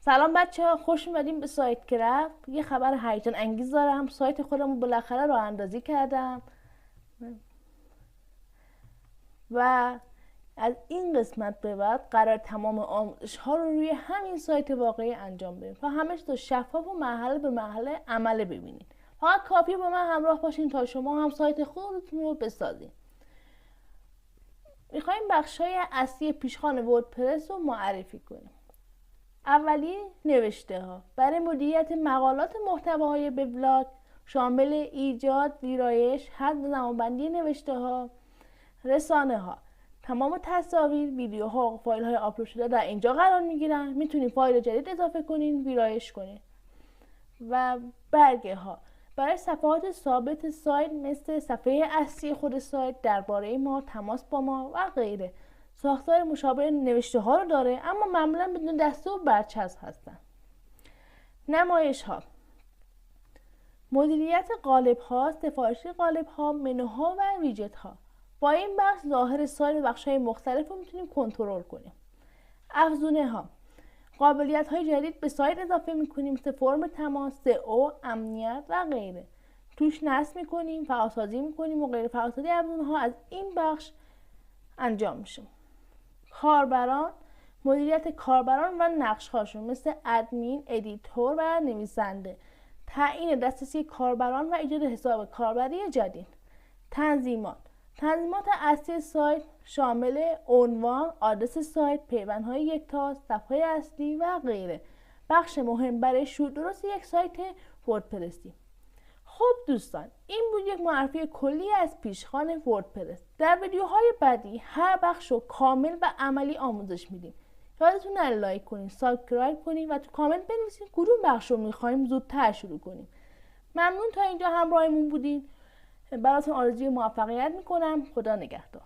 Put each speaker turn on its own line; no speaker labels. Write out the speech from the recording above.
سلام بچه ها، خوش اومدیم به سایت کرافت. یه خبر هیجان انگیز دارم. سایت خودم رو بالاخره راه اندازی کردم و از این قسمت به بعد قرار تمام آموزش ها رو روی همین سایت واقعی انجام بدیم تا همه چیز شفاف و مرحله به مرحله عمله ببینید. فقط کافیه با من همراه باشین تا شما هم سایت خودتون رو بسازید. میخوایم بخشای اصلی پیشخوان وردپرس رو معرفی کنیم. اولی، نوشته ها. برای مدیریت مقالات محتواهای وبلاگ شامل ایجاد، ویرایش، حذف و زمانبندی نوشته ها. رسانه ها. تمام تصاویر، ویدیوها و فایل های آپلود شده در اینجا قرار میگیرن. میتونید فایل جدید اضافه کنین، ویرایش کنین. و برگه ها. برای صفحات ثابت سایت مثل صفحه اصلی خود سایت، درباره ما، تماس با ما و غیره. ساختار مشابه نوشته ها رو داره، اما معمولا بدون دسته و برچسب هستن. نمایش ها. مدیریت قالب ها، سفارشی قالب ها، منوها و ویجت ها. با این بخش ظاهر سایت و بخش های مختلف رو میتونیم کنترل کنیم. افزونه ها. قابلیت های جدید به سایت اضافه میکنیم مثل فرم تماس، سئو، امنیت و غیره. توش نصب میکنیم، فعالسازی میکنیم و غیر فعالسازی افزونه ها از این بخش انجام میشه. کاربران، مدیریت کاربران و نقش هاشون مثل ادمین، ادیتور و نویسنده. تعیین دسترسی کاربران و ایجاد حساب کاربری جدید. تنظیمات اصلی سایت شامل عنوان، آدرس سایت، پیوندهای یکتا، صفحه اصلی و غیره. بخش مهم برای شروع درست یک سایت وردپرسی. خب دوستان، این بود یک معرفی کلی از پیشخوان وردپرس. در ویدیوهای بعدی هر بخش رو کامل و عملی آموزش میدیم. یادتون نره لایک کنین، سابسکرایب کنین و تو کامنت بنویسین کدوم بخش رو میخوایم زودتر شروع کنیم. ممنون تا اینجا همراهمون بودین. براتون آرزوی موفقیت میکنم. خدا نگهدار.